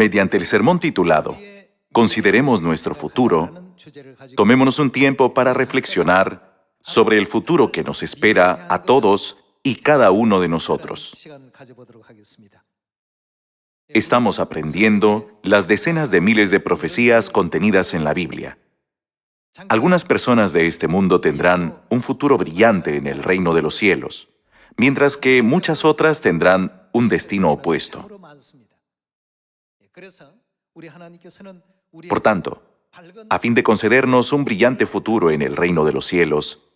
Mediante el sermón titulado "Consideremos nuestro futuro", tomémonos un tiempo para reflexionar sobre el futuro que nos espera a todos y cada uno de nosotros. Estamos aprendiendo las decenas de miles de profecías contenidas en la Biblia. Algunas personas de este mundo tendrán un futuro brillante en el reino de los cielos, mientras que muchas otras tendrán un destino opuesto. Por tanto, a fin de concedernos un brillante futuro en el reino de los cielos,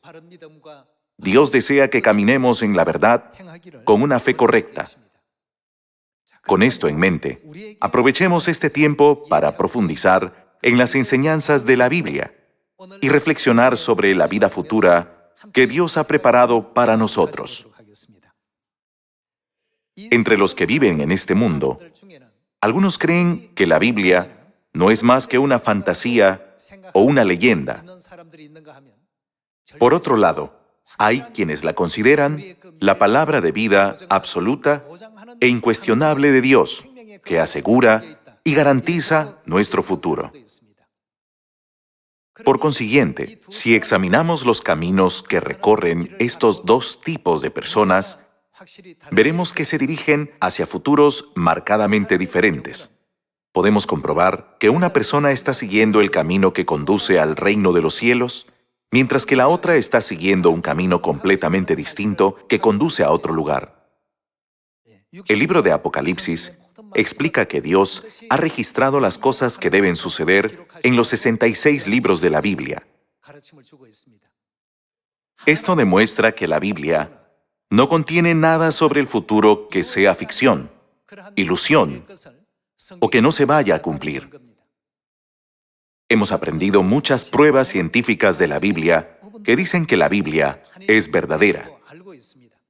Dios desea que caminemos en la verdad con una fe correcta. Con esto en mente, aprovechemos este tiempo para profundizar en las enseñanzas de la Biblia y reflexionar sobre la vida futura que Dios ha preparado para nosotros. Entre los que viven en este mundo, algunos creen que la Biblia no es más que una fantasía o una leyenda. Por otro lado, hay quienes la consideran la palabra de vida absoluta e incuestionable de Dios, que asegura y garantiza nuestro futuro. Por consiguiente, si examinamos los caminos que recorren estos dos tipos de personas, veremos que se dirigen hacia futuros marcadamente diferentes. Podemos comprobar que una persona está siguiendo el camino que conduce al reino de los cielos, mientras que la otra está siguiendo un camino completamente distinto que conduce a otro lugar. El libro de Apocalipsis explica que Dios ha registrado las cosas que deben suceder en los 66 libros de la Biblia. Esto demuestra que la Biblia no contiene nada sobre el futuro que sea ficción, ilusión o que no se vaya a cumplir. Hemos aprendido muchas pruebas científicas de la Biblia que dicen que la Biblia es verdadera.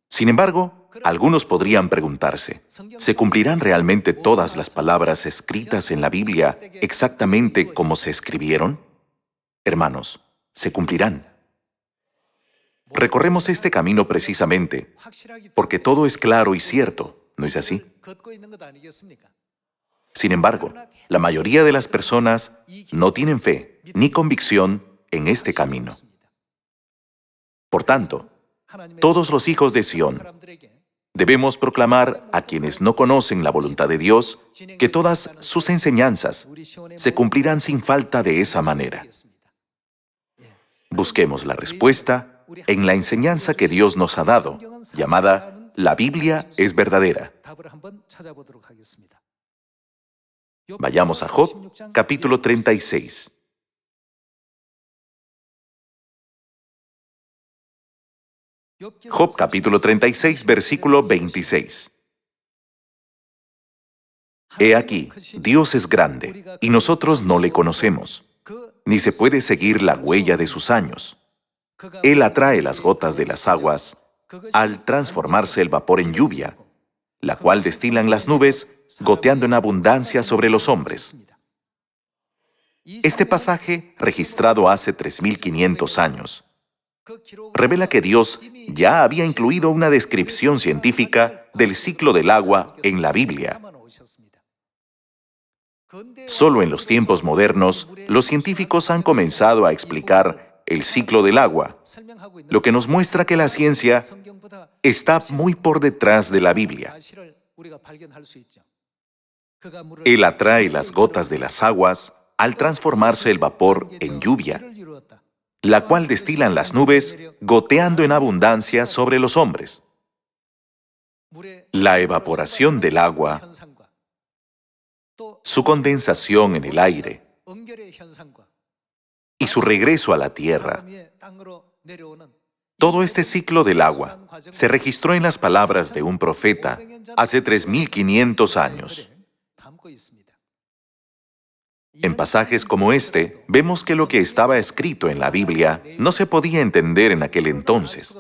Sin embargo, algunos podrían preguntarse, ¿se cumplirán realmente todas las palabras escritas en la Biblia exactamente como se escribieron? Hermanos, se cumplirán. Recorremos este camino precisamente porque todo es claro y cierto, ¿no es así? Sin embargo, la mayoría de las personas no tienen fe ni convicción en este camino. Por tanto, todos los hijos de Sión debemos proclamar a quienes no conocen la voluntad de Dios que todas sus enseñanzas se cumplirán sin falta de esa manera. Busquemos la respuesta en la enseñanza que Dios nos ha dado, llamada La Biblia es verdadera. Vayamos a Job, capítulo 36. Job, capítulo 36, versículo 26. He aquí, Dios es grande, y nosotros no le conocemos, ni se puede seguir la huella de sus años. Él atrae las gotas de las aguas al transformarse el vapor en lluvia, la cual destilan las nubes, goteando en abundancia sobre los hombres. Este pasaje, registrado hace 3500 años, revela que Dios ya había incluido una descripción científica del ciclo del agua en la Biblia. Solo en los tiempos modernos, los científicos han comenzado a explicar el ciclo del agua, lo que nos muestra que la ciencia está muy por detrás de la Biblia. Él atrae las gotas de las aguas al transformarse el vapor en lluvia, la cual destilan las nubes, goteando en abundancia sobre los hombres. La evaporación del agua, su condensación en el aire y su regreso a la tierra. Todo este ciclo del agua se registró en las palabras de un profeta hace 3500 años. En pasajes como este, vemos que lo que estaba escrito en la Biblia no se podía entender en aquel entonces.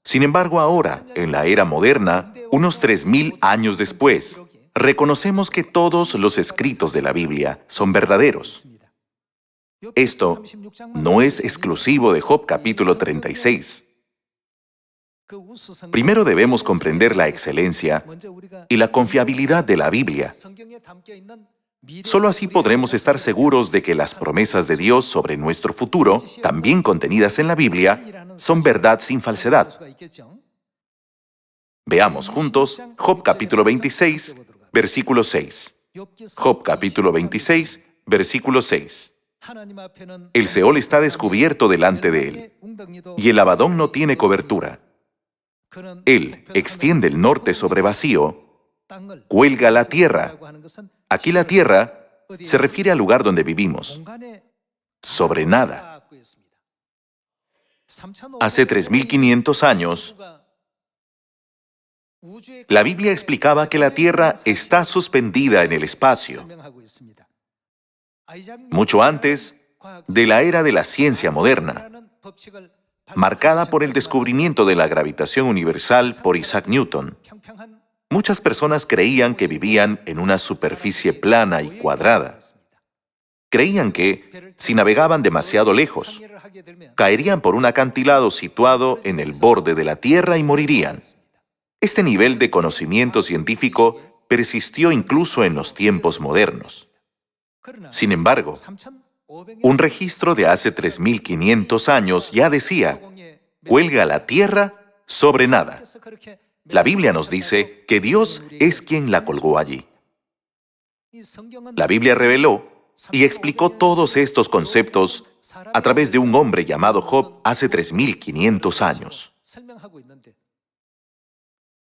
Sin embargo, ahora, en la era moderna, unos 3000 años después, reconocemos que todos los escritos de la Biblia son verdaderos. Esto no es exclusivo de Job capítulo 36. Primero debemos comprender la excelencia y la confiabilidad de la Biblia. Solo así podremos estar seguros de que las promesas de Dios sobre nuestro futuro, también contenidas en la Biblia, son verdad sin falsedad. Veamos juntos Job capítulo 26, versículo 6. Job capítulo 26, versículo 6. El Seol está descubierto delante de él, y el Abadón no tiene cobertura. Él extiende el norte sobre vacío, cuelga la tierra. Aquí la tierra se refiere al lugar donde vivimos, sobre nada. Hace 3.500 años, la Biblia explicaba que la tierra está suspendida en el espacio. Mucho antes de la era de la ciencia moderna, marcada por el descubrimiento de la gravitación universal por Isaac Newton. Muchas personas creían que vivían en una superficie plana y cuadrada. Creían que, si navegaban demasiado lejos, caerían por un acantilado situado en el borde de la Tierra y morirían. Este nivel de conocimiento científico persistió incluso en los tiempos modernos. Sin embargo, un registro de hace 3.500 años ya decía, cuelga la tierra sobre nada. La Biblia nos dice que Dios es quien la colgó allí. La Biblia reveló y explicó todos estos conceptos a través de un hombre llamado Job hace 3.500 años.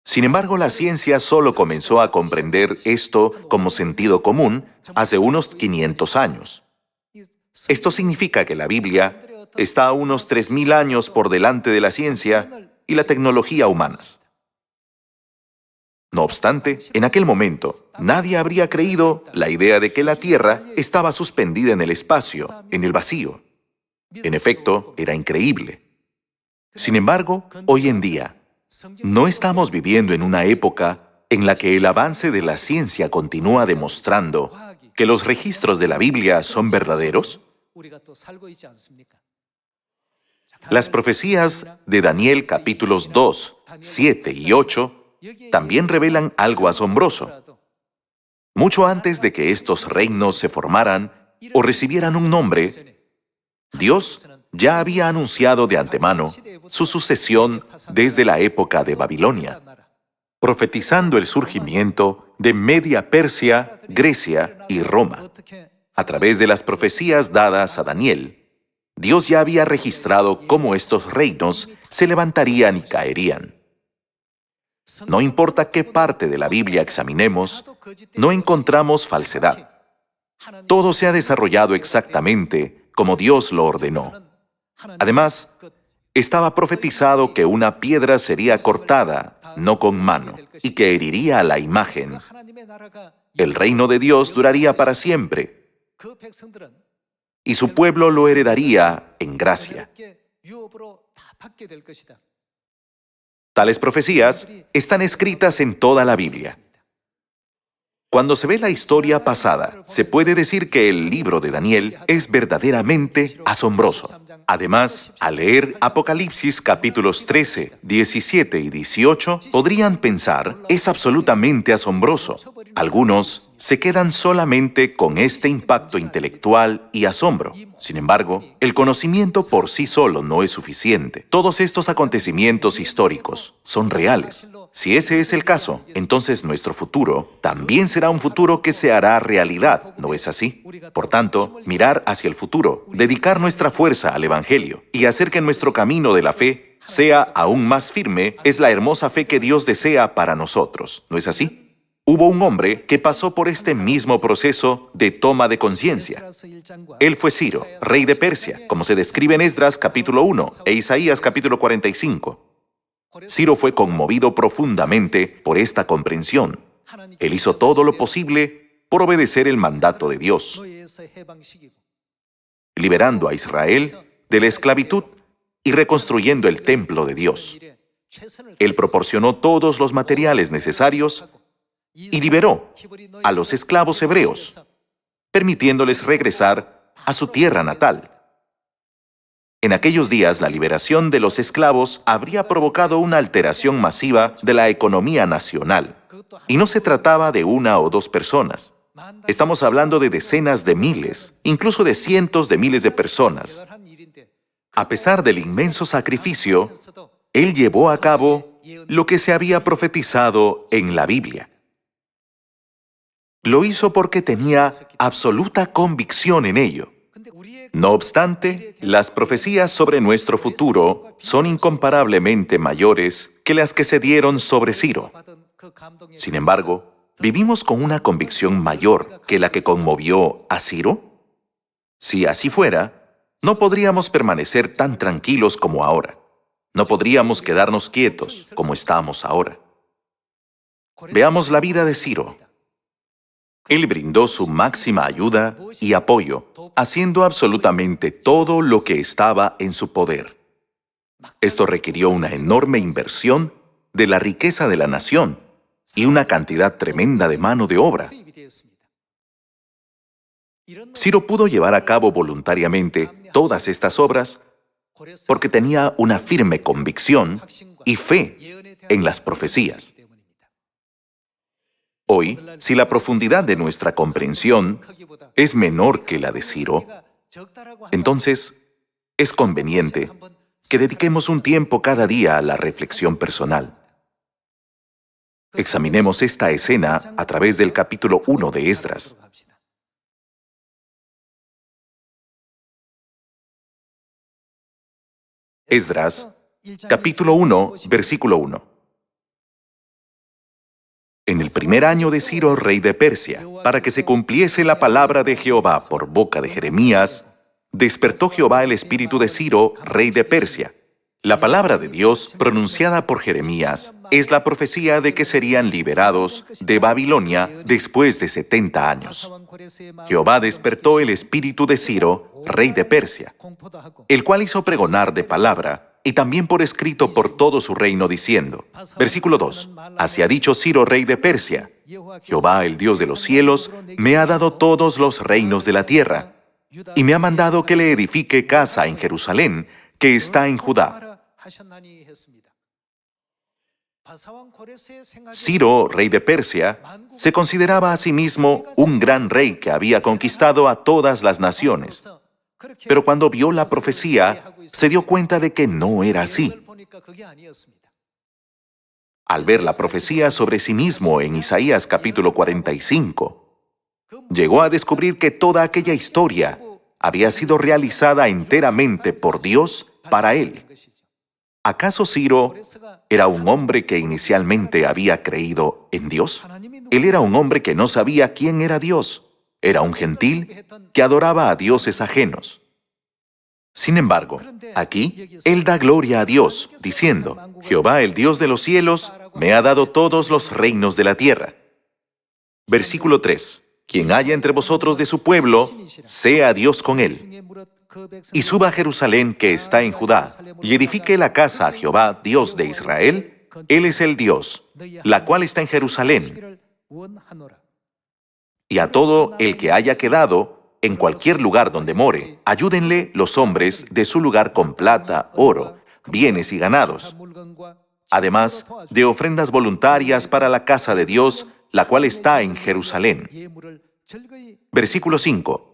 Sin embargo, la ciencia solo comenzó a comprender esto como sentido común hace unos 500 años. Esto significa que la Biblia está a unos 3.000 años por delante de la ciencia y la tecnología humanas. No obstante, en aquel momento, nadie habría creído la idea de que la Tierra estaba suspendida en el espacio, en el vacío. En efecto, era increíble. Sin embargo, hoy en día, no estamos viviendo en una época en la que el avance de la ciencia continúa demostrando que los registros de la Biblia son verdaderos. Las profecías de Daniel capítulos 2, 7 y 8 también revelan algo asombroso. Mucho antes de que estos reinos se formaran o recibieran un nombre, Dios ya había anunciado de antemano su sucesión desde la época de Babilonia, profetizando el surgimiento de Media Persia, Grecia y Roma. A través de las profecías dadas a Daniel, Dios ya había registrado cómo estos reinos se levantarían y caerían. No importa qué parte de la Biblia examinemos, no encontramos falsedad. Todo se ha desarrollado exactamente como Dios lo ordenó. Además, estaba profetizado que una piedra sería cortada, no con mano, y que heriría a la imagen. El reino de Dios duraría para siempre, y su pueblo lo heredaría en gracia. Tales profecías están escritas en toda la Biblia. Cuando se ve la historia pasada, se puede decir que el libro de Daniel es verdaderamente asombroso. Además, al leer Apocalipsis capítulos 13, 17 y 18, podrían pensar, es absolutamente asombroso. Algunos se quedan solamente con este impacto intelectual y asombro. Sin embargo, el conocimiento por sí solo no es suficiente. Todos estos acontecimientos históricos son reales. Si ese es el caso, entonces nuestro futuro también será un futuro que se hará realidad, ¿no es así? Por tanto, mirar hacia el futuro, dedicar nuestra fuerza al Evangelio y hacer que nuestro camino de la fe sea aún más firme es la hermosa fe que Dios desea para nosotros, ¿no es así? Hubo un hombre que pasó por este mismo proceso de toma de conciencia. Él fue Ciro, rey de Persia, como se describe en Esdras capítulo 1 e Isaías capítulo 45. Ciro fue conmovido profundamente por esta comprensión. Él hizo todo lo posible por obedecer el mandato de Dios, liberando a Israel de la esclavitud y reconstruyendo el templo de Dios. Él proporcionó todos los materiales necesarios y liberó a los esclavos hebreos, permitiéndoles regresar a su tierra natal. En aquellos días, la liberación de los esclavos habría provocado una alteración masiva de la economía nacional. Y no se trataba de una o dos personas. Estamos hablando de decenas de miles, incluso de cientos de miles de personas. A pesar del inmenso sacrificio, él llevó a cabo lo que se había profetizado en la Biblia. Lo hizo porque tenía absoluta convicción en ello. No obstante, las profecías sobre nuestro futuro son incomparablemente mayores que las que se dieron sobre Ciro. Sin embargo, ¿vivimos con una convicción mayor que la que conmovió a Ciro? Si así fuera, no podríamos permanecer tan tranquilos como ahora. No podríamos quedarnos quietos como estamos ahora. Veamos la vida de Ciro. Él brindó su máxima ayuda y apoyo, haciendo absolutamente todo lo que estaba en su poder. Esto requirió una enorme inversión de la riqueza de la nación y una cantidad tremenda de mano de obra. Ciro pudo llevar a cabo voluntariamente todas estas obras porque tenía una firme convicción y fe en las profecías. Hoy, si la profundidad de nuestra comprensión es menor que la de Ciro, entonces es conveniente que dediquemos un tiempo cada día a la reflexión personal. Examinemos esta escena a través del capítulo 1 de Esdras. Esdras, capítulo 1, versículo 1. En el primer año de Ciro, rey de Persia, para que se cumpliese la palabra de Jehová por boca de Jeremías, despertó Jehová el espíritu de Ciro, rey de Persia. La palabra de Dios, pronunciada por Jeremías, es la profecía de que serían liberados de Babilonia después de 70 años. Jehová despertó el espíritu de Ciro, rey de Persia, el cual hizo pregonar de palabra, y también por escrito por todo su reino, diciendo, versículo 2, así ha dicho Ciro, rey de Persia, Jehová, el Dios de los cielos, me ha dado todos los reinos de la tierra, y me ha mandado que le edifique casa en Jerusalén, que está en Judá. Ciro, rey de Persia, se consideraba a sí mismo un gran rey que había conquistado a todas las naciones. Pero cuando vio la profecía, se dio cuenta de que no era así. Al ver la profecía sobre sí mismo en Isaías capítulo 45, llegó a descubrir que toda aquella historia había sido realizada enteramente por Dios para él. ¿Acaso Ciro era un hombre que inicialmente había creído en Dios? Él era un hombre que no sabía quién era Dios. Era un gentil que adoraba a dioses ajenos. Sin embargo, aquí, él da gloria a Dios, diciendo, Jehová, el Dios de los cielos, me ha dado todos los reinos de la tierra. Versículo 3. Quien haya entre vosotros de su pueblo, sea Dios con él. Y suba a Jerusalén, que está en Judá, y edifique la casa a Jehová, Dios de Israel. Él es el Dios, la cual está en Jerusalén. Y a todo el que haya quedado, en cualquier lugar donde more, ayúdenle los hombres de su lugar con plata, oro, bienes y ganados, además de ofrendas voluntarias para la casa de Dios, la cual está en Jerusalén. Versículo 5.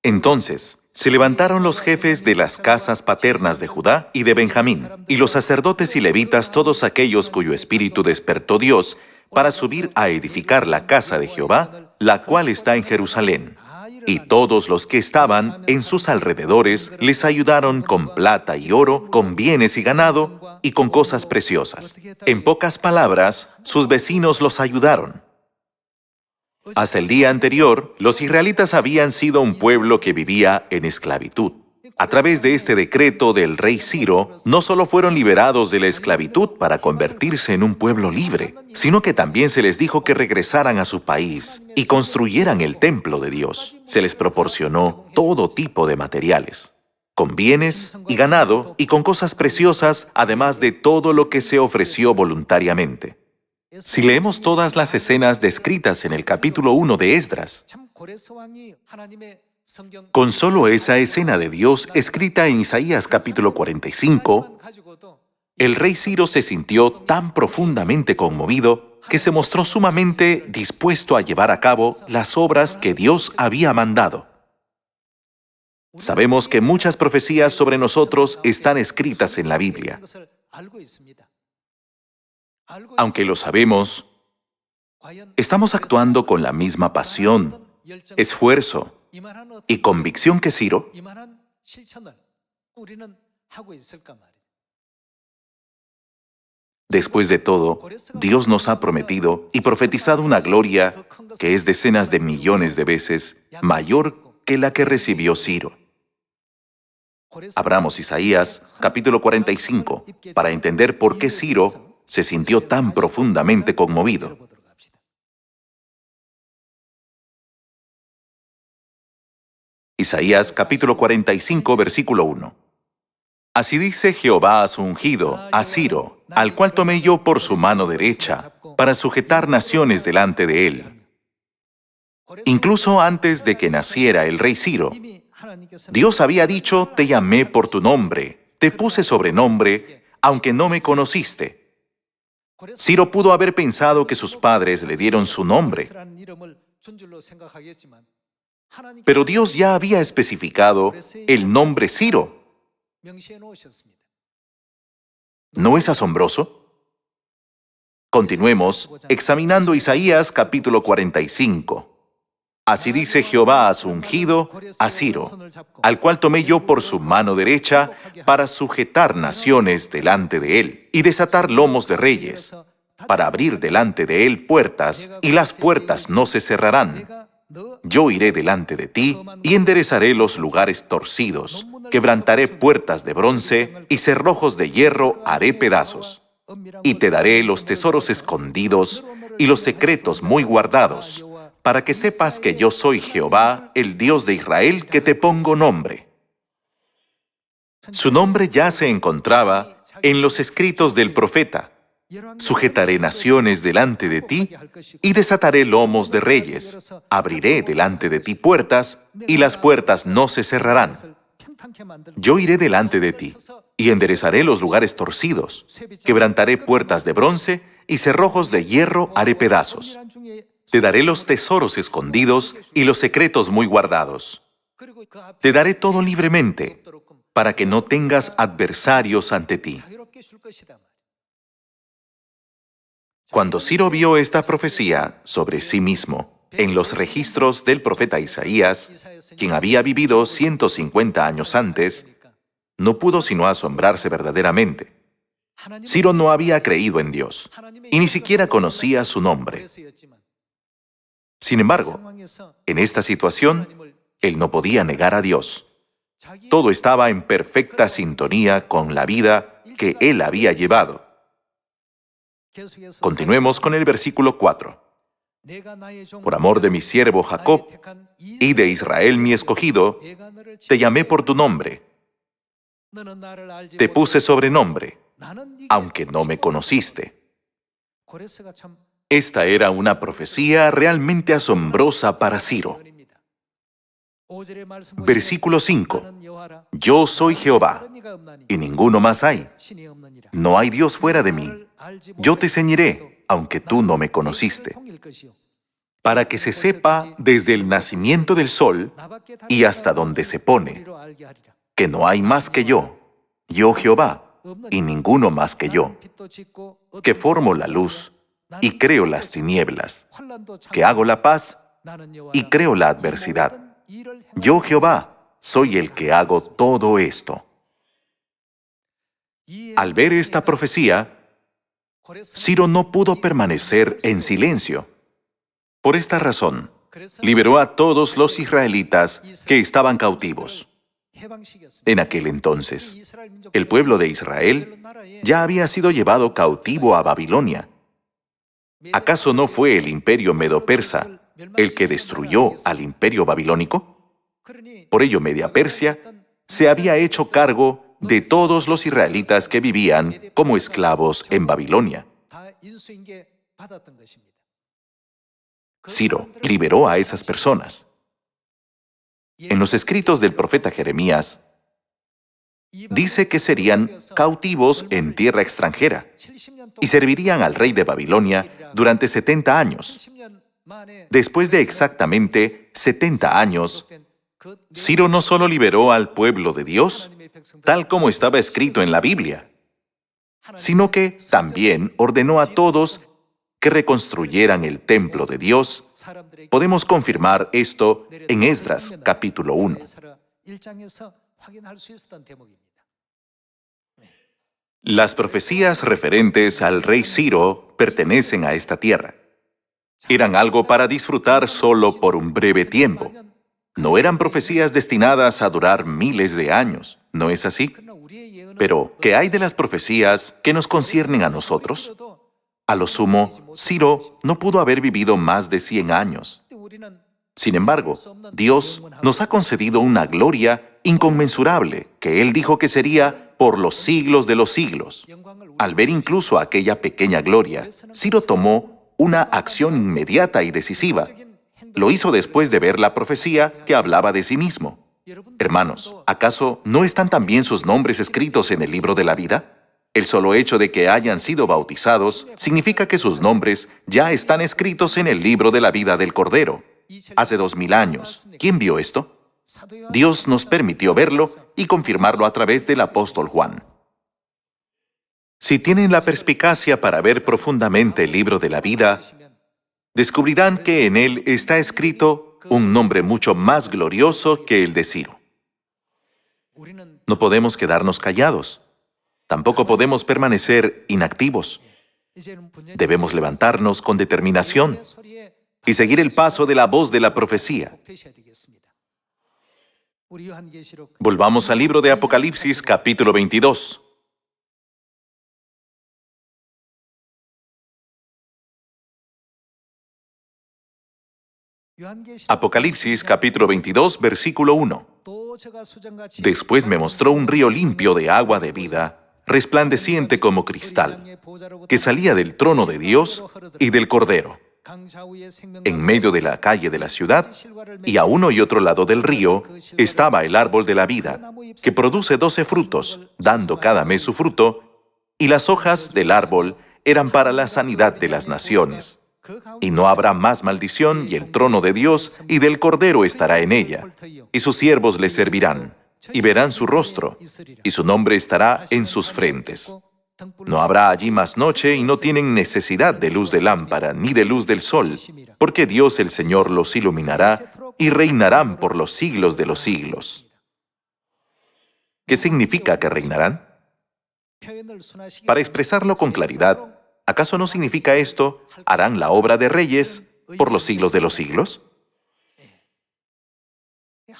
Entonces se levantaron los jefes de las casas paternas de Judá y de Benjamín, y los sacerdotes y levitas, todos aquellos cuyo espíritu despertó Dios, para subir a edificar la casa de Jehová, la cual está en Jerusalén. Y todos los que estaban en sus alrededores les ayudaron con plata y oro, con bienes y ganado, y con cosas preciosas. En pocas palabras, sus vecinos los ayudaron. Hasta el día anterior, los israelitas habían sido un pueblo que vivía en esclavitud. A través de este decreto del rey Ciro, no solo fueron liberados de la esclavitud para convertirse en un pueblo libre, sino que también se les dijo que regresaran a su país y construyeran el templo de Dios. Se les proporcionó todo tipo de materiales, con bienes y ganado y con cosas preciosas, además de todo lo que se ofreció voluntariamente. Si leemos todas las escenas descritas en el capítulo 1 de Esdras, Con solo esa escena de Dios escrita en Isaías capítulo 45, el rey Ciro se sintió tan profundamente conmovido que se mostró sumamente dispuesto a llevar a cabo las obras que Dios había mandado. Sabemos que muchas profecías sobre nosotros están escritas en la Biblia. Aunque lo sabemos, ¿estamos actuando con la misma pasión, esfuerzo y convicción que Ciro? Después de todo, Dios nos ha prometido y profetizado una gloria que es decenas de millones de veces mayor que la que recibió Ciro. Abramos Isaías, capítulo 45, para entender por qué Ciro se sintió tan profundamente conmovido. Isaías, capítulo 45, versículo 1. Así dice Jehová a su ungido, a Ciro, al cual tomé yo por su mano derecha, para sujetar naciones delante de él. Incluso antes de que naciera el rey Ciro, Dios había dicho, te llamé por tu nombre, te puse sobrenombre, aunque no me conociste. Ciro pudo haber pensado que sus padres le dieron su nombre, pero Dios ya había especificado el nombre Ciro. ¿No es asombroso? Continuemos examinando Isaías capítulo 45. Así dice Jehová a su ungido, a Ciro, al cual tomé yo por su mano derecha para sujetar naciones delante de él y desatar lomos de reyes, para abrir delante de él puertas, y las puertas no se cerrarán. Yo iré delante de ti y enderezaré los lugares torcidos, quebrantaré puertas de bronce y cerrojos de hierro haré pedazos. Y te daré los tesoros escondidos y los secretos muy guardados, para que sepas que yo soy Jehová, el Dios de Israel, que te pongo nombre. Su nombre ya se encontraba en los escritos del profeta. Sujetaré naciones delante de ti y desataré lomos de reyes. Abriré delante de ti puertas y las puertas no se cerrarán. Yo iré delante de ti y enderezaré los lugares torcidos. Quebrantaré puertas de bronce y cerrojos de hierro haré pedazos. Te daré los tesoros escondidos y los secretos muy guardados. Te daré todo libremente, para que no tengas adversarios ante ti. Cuando Ciro vio esta profecía sobre sí mismo en los registros del profeta Isaías, quien había vivido 150 años antes, no pudo sino asombrarse verdaderamente. Ciro no había creído en Dios y ni siquiera conocía su nombre. Sin embargo, en esta situación, él no podía negar a Dios. Todo estaba en perfecta sintonía con la vida que él había llevado. Continuemos con el versículo 4. Por amor de mi siervo Jacob y de Israel mi escogido, te llamé por tu nombre. Te puse sobrenombre, aunque no me conociste. Esta era una profecía realmente asombrosa para Ciro. Versículo 5. Yo soy Jehová, y ninguno más hay. No hay Dios fuera de mí. Yo te ceñiré, aunque tú no me conociste, para que se sepa desde el nacimiento del sol y hasta donde se pone, que no hay más que yo Jehová, y ninguno más que yo, que formo la luz y creo las tinieblas, que hago la paz y creo la adversidad. Yo, Jehová, soy el que hago todo esto. Al ver esta profecía, Ciro no pudo permanecer en silencio. Por esta razón, liberó a todos los israelitas que estaban cautivos. En aquel entonces, el pueblo de Israel ya había sido llevado cautivo a Babilonia. ¿Acaso no fue el imperio medo-persa el que destruyó al imperio babilónico? Por ello, Media Persia se había hecho cargo de todos los israelitas que vivían como esclavos en Babilonia. Ciro liberó a esas personas. En los escritos del profeta Jeremías, dice que serían cautivos en tierra extranjera y servirían al rey de Babilonia durante 70 años. Después de exactamente 70 años, Ciro no solo liberó al pueblo de Dios, tal como estaba escrito en la Biblia, sino que también ordenó a todos que reconstruyeran el templo de Dios. Podemos confirmar esto en Esdras, capítulo 1. Las profecías referentes al rey Ciro pertenecen a esta tierra. Eran algo para disfrutar solo por un breve tiempo. No eran profecías destinadas a durar miles de años, ¿no es así? Pero, ¿qué hay de las profecías que nos conciernen a nosotros? A lo sumo, Ciro no pudo haber vivido más de 100 años. Sin embargo, Dios nos ha concedido una gloria inconmensurable que Él dijo que sería por los siglos de los siglos. Al ver incluso aquella pequeña gloria, Ciro tomó una acción inmediata y decisiva. Lo hizo después de ver la profecía que hablaba de sí mismo. Hermanos, ¿acaso no están también sus nombres escritos en el libro de la vida? El solo hecho de que hayan sido bautizados significa que sus nombres ya están escritos en el libro de la vida del Cordero. Hace 2000 años, ¿quién vio esto? Dios nos permitió verlo y confirmarlo a través del apóstol Juan. Si tienen la perspicacia para ver profundamente el libro de la vida, descubrirán que en él está escrito un nombre mucho más glorioso que el de Ciro. No podemos quedarnos callados. Tampoco podemos permanecer inactivos. Debemos levantarnos con determinación y seguir el paso de la voz de la profecía. Volvamos al libro de Apocalipsis, capítulo 22. Apocalipsis, capítulo 22, versículo 1. Después me mostró un río limpio de agua de vida, resplandeciente como cristal, que salía del trono de Dios y del Cordero. En medio de la calle de la ciudad, y a uno y otro lado del río, estaba el árbol de la vida, que produce 12 frutos, dando cada mes su fruto, y las hojas del árbol eran para la sanidad de las naciones. Y no habrá más maldición, y el trono de Dios y del Cordero estará en ella, y sus siervos le servirán, y verán su rostro, y su nombre estará en sus frentes. No habrá allí más noche, y no tienen necesidad de luz de lámpara, ni de luz del sol, porque Dios el Señor los iluminará, y reinarán por los siglos de los siglos. ¿Qué significa que reinarán? Para expresarlo con claridad, ¿acaso no significa esto, harán la obra de reyes por los siglos de los siglos?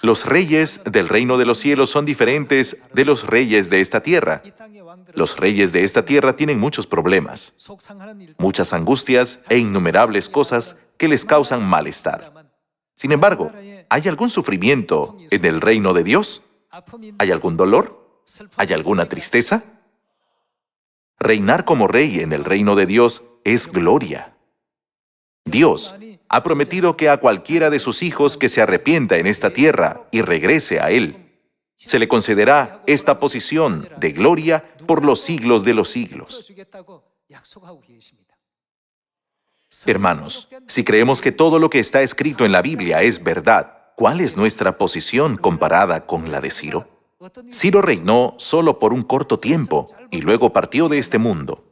Los reyes del reino de los cielos son diferentes de los reyes de esta tierra. Los reyes de esta tierra tienen muchos problemas, muchas angustias e innumerables cosas que les causan malestar. Sin embargo, ¿hay algún sufrimiento en el reino de Dios? ¿Hay algún dolor? ¿Hay alguna tristeza? Reinar como rey en el reino de Dios es gloria. Dios ha prometido que a cualquiera de sus hijos que se arrepienta en esta tierra y regrese a Él, se le concederá esta posición de gloria por los siglos de los siglos. Hermanos, si creemos que todo lo que está escrito en la Biblia es verdad, ¿cuál es nuestra posición comparada con la de Ciro? Ciro reinó solo por un corto tiempo y luego partió de este mundo.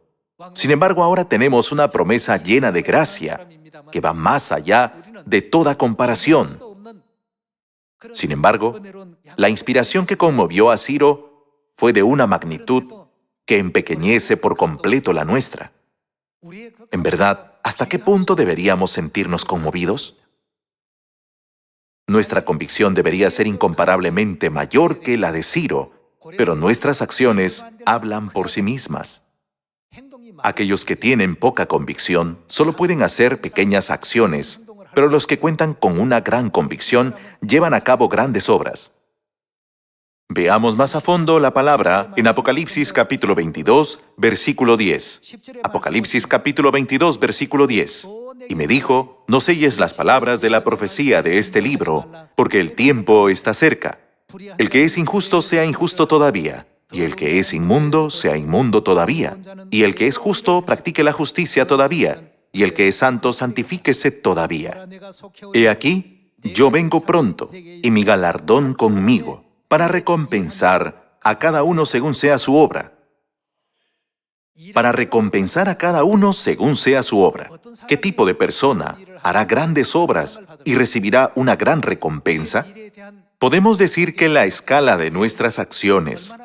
Sin embargo, ahora tenemos una promesa llena de gracia que va más allá de toda comparación. Sin embargo, la inspiración que conmovió a Ciro fue de una magnitud que empequeñece por completo la nuestra. En verdad, ¿hasta qué punto deberíamos sentirnos conmovidos? Nuestra convicción debería ser incomparablemente mayor que la de Ciro, pero nuestras acciones hablan por sí mismas. Aquellos que tienen poca convicción solo pueden hacer pequeñas acciones, pero los que cuentan con una gran convicción llevan a cabo grandes obras. Veamos más a fondo la palabra en Apocalipsis capítulo 22, versículo 10. Apocalipsis capítulo 22, versículo 10. Y me dijo, no selles las palabras de la profecía de este libro, porque el tiempo está cerca. El que es injusto sea injusto todavía, y el que es inmundo sea inmundo todavía, y el que es justo practique la justicia todavía, y el que es santo santifíquese todavía. He aquí, yo vengo pronto, y mi galardón conmigo, para recompensar a cada uno según sea su obra. Para recompensar a cada uno según sea su obra. ¿Qué tipo de persona hará grandes obras y recibirá una gran recompensa? Podemos decir que la escala de nuestras acciones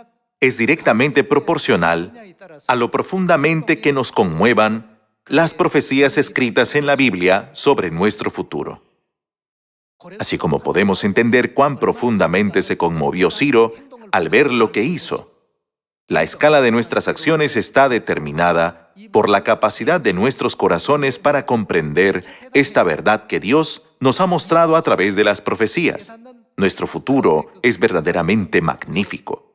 es directamente proporcional a lo profundamente que nos conmuevan las profecías escritas en la Biblia sobre nuestro futuro. Así como podemos entender cuán profundamente se conmovió Ciro al ver lo que hizo. La escala de nuestras acciones está determinada por la capacidad de nuestros corazones para comprender esta verdad que Dios nos ha mostrado a través de las profecías. Nuestro futuro es verdaderamente magnífico.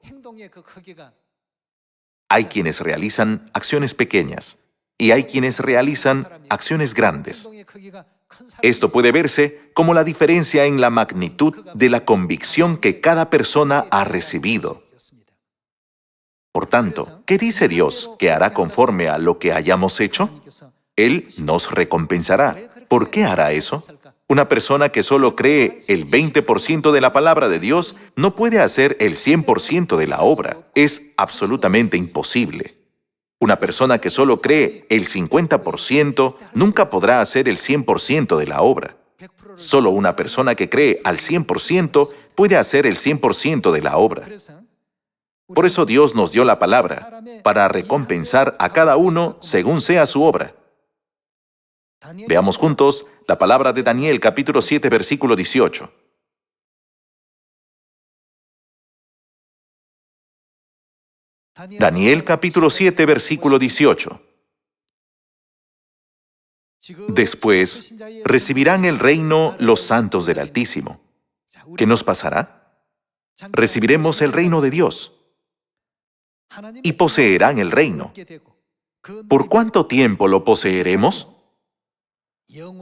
Hay quienes realizan acciones pequeñas y hay quienes realizan acciones grandes. Esto puede verse como la diferencia en la magnitud de la convicción que cada persona ha recibido. Por tanto, ¿qué dice Dios que hará conforme a lo que hayamos hecho? Él nos recompensará. ¿Por qué hará eso? Una persona que solo cree el 20% de la palabra de Dios no puede hacer el 100% de la obra. Es absolutamente imposible. Una persona que solo cree el 50% nunca podrá hacer el 100% de la obra. Solo una persona que cree al 100% puede hacer el 100% de la obra. Por eso Dios nos dio la palabra, para recompensar a cada uno según sea su obra. Veamos juntos la palabra de Daniel, capítulo 7, versículo 18. Daniel, capítulo 7, versículo 18. Después, recibirán el reino los santos del Altísimo. ¿Qué nos pasará? Recibiremos el reino de Dios y poseerán el reino. ¿Por cuánto tiempo lo poseeremos?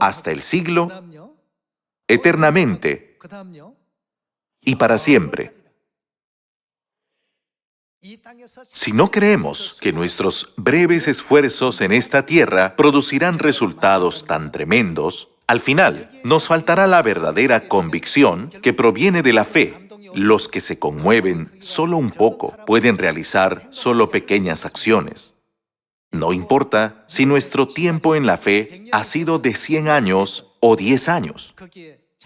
Hasta el siglo, eternamente y para siempre. Si no creemos que nuestros breves esfuerzos en esta tierra producirán resultados tan tremendos, al final nos faltará la verdadera convicción que proviene de la fe. Los que se conmueven solo un poco pueden realizar solo pequeñas acciones. No importa si nuestro tiempo en la fe ha sido de 100 años o 10 años.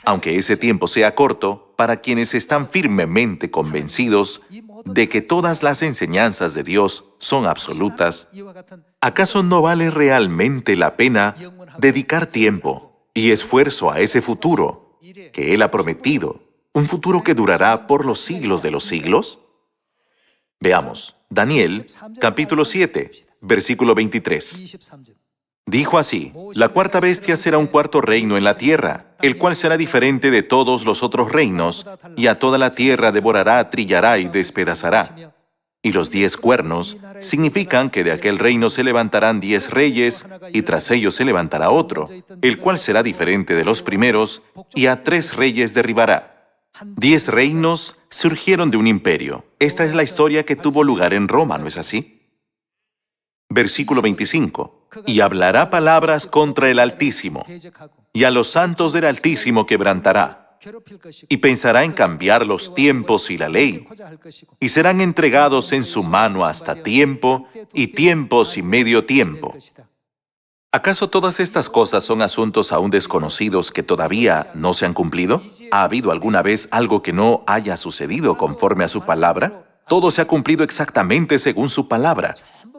Aunque ese tiempo sea corto, para quienes están firmemente convencidos de que todas las enseñanzas de Dios son absolutas, ¿acaso no vale realmente la pena dedicar tiempo y esfuerzo a ese futuro que Él ha prometido? ¿Un futuro que durará por los siglos de los siglos? Veamos, Daniel, capítulo 7, versículo 23. Dijo así, la cuarta bestia será un cuarto reino en la tierra, el cual será diferente de todos los otros reinos, y a toda la tierra devorará, trillará y despedazará. Y los 10 cuernos significan que de aquel reino se levantarán 10 reyes, y tras ellos se levantará otro, el cual será diferente de los primeros, y a 3 reyes derribará. 10 reinos surgieron de un imperio. Esta es la historia que tuvo lugar en Roma, ¿no es así? Versículo 25. Y hablará palabras contra el Altísimo, y a los santos del Altísimo quebrantará, y pensará en cambiar los tiempos y la ley, y serán entregados en su mano hasta tiempo, y tiempos y medio tiempo. ¿Acaso todas estas cosas son asuntos aún desconocidos que todavía no se han cumplido? ¿Ha habido alguna vez algo que no haya sucedido conforme a su palabra? Todo se ha cumplido exactamente según su palabra.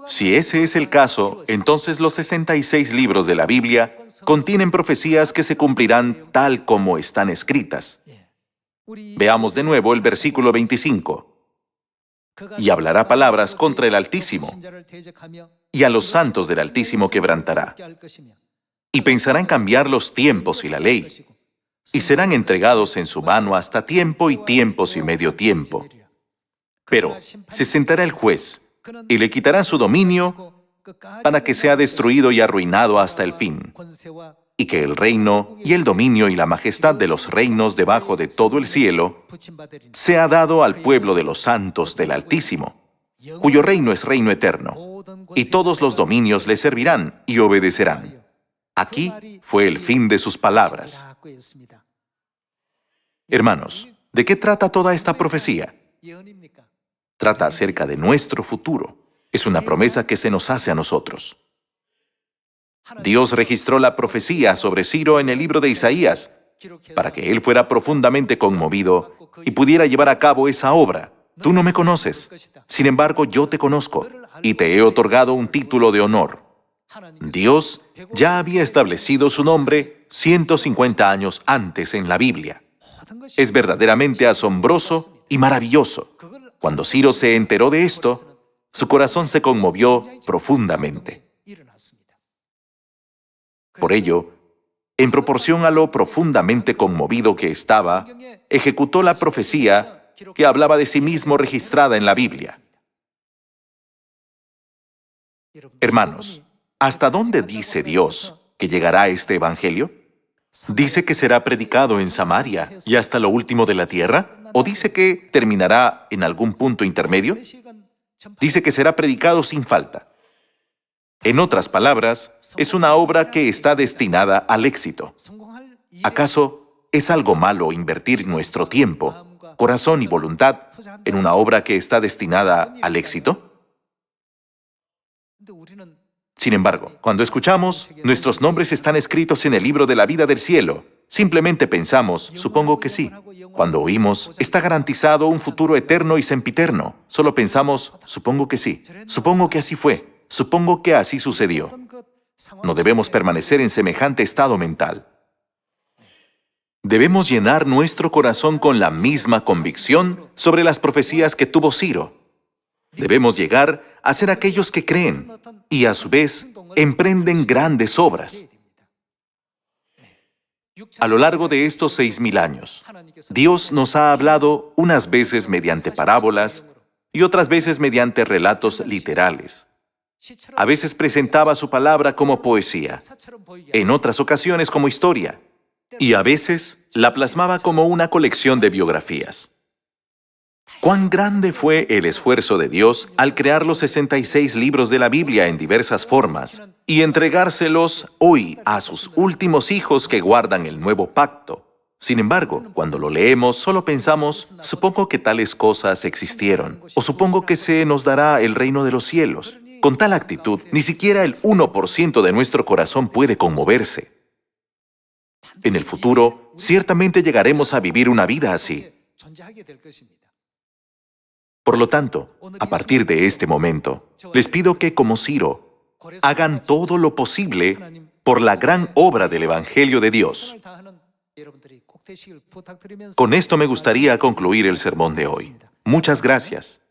Si ese es el caso, entonces los 66 libros de la Biblia contienen profecías que se cumplirán tal como están escritas. Veamos de nuevo el versículo 25. Y hablará palabras contra el Altísimo, y a los santos del Altísimo quebrantará. Y pensará en cambiar los tiempos y la ley, y serán entregados en su mano hasta tiempo y tiempos y medio tiempo. Pero se sentará el juez, y le quitará su dominio, para que sea destruido y arruinado hasta el fin, y que el reino y el dominio y la majestad de los reinos debajo de todo el cielo sea dado al pueblo de los santos del Altísimo, cuyo reino es reino eterno, y todos los dominios le servirán y obedecerán. Aquí fue el fin de sus palabras. Hermanos, ¿de qué trata toda esta profecía? Trata acerca de nuestro futuro. Es una promesa que se nos hace a nosotros. Dios registró la profecía sobre Ciro en el libro de Isaías para que él fuera profundamente conmovido y pudiera llevar a cabo esa obra. Tú no me conoces, sin embargo yo te conozco y te he otorgado un título de honor. Dios ya había establecido su nombre 150 años antes en la Biblia. Es verdaderamente asombroso y maravilloso. Cuando Ciro se enteró de esto, su corazón se conmovió profundamente. Por ello, en proporción a lo profundamente conmovido que estaba, ejecutó la profecía que hablaba de sí mismo registrada en la Biblia. Hermanos, ¿hasta dónde dice Dios que llegará este evangelio? ¿Dice que será predicado en Samaria y hasta lo último de la tierra? ¿O dice que terminará en algún punto intermedio? Dice que será predicado sin falta. En otras palabras, es una obra que está destinada al éxito. ¿Acaso es algo malo invertir nuestro tiempo, corazón y voluntad en una obra que está destinada al éxito? Sin embargo, cuando escuchamos, nuestros nombres están escritos en el libro de la vida del cielo, simplemente pensamos, supongo que sí. Cuando oímos, está garantizado un futuro eterno y sempiterno, solo pensamos, supongo que sí, supongo que así fue. Supongo que así sucedió. No debemos permanecer en semejante estado mental. Debemos llenar nuestro corazón con la misma convicción sobre las profecías que tuvo Ciro. Debemos llegar a ser aquellos que creen y, a su vez, emprenden grandes obras. A lo largo de estos 6,000 años, Dios nos ha hablado unas veces mediante parábolas y otras veces mediante relatos literales. A veces presentaba su palabra como poesía, en otras ocasiones como historia, y a veces la plasmaba como una colección de biografías. ¿Cuán grande fue el esfuerzo de Dios al crear los 66 libros de la Biblia en diversas formas y entregárselos hoy a sus últimos hijos que guardan el nuevo pacto? Sin embargo, cuando lo leemos, solo pensamos, supongo que tales cosas existieron, o supongo que se nos dará el reino de los cielos. Con tal actitud, ni siquiera el 1% de nuestro corazón puede conmoverse. En el futuro, ciertamente llegaremos a vivir una vida así. Por lo tanto, a partir de este momento, les pido que, como Ciro, hagan todo lo posible por la gran obra del Evangelio de Dios. Con esto me gustaría concluir el sermón de hoy. Muchas gracias.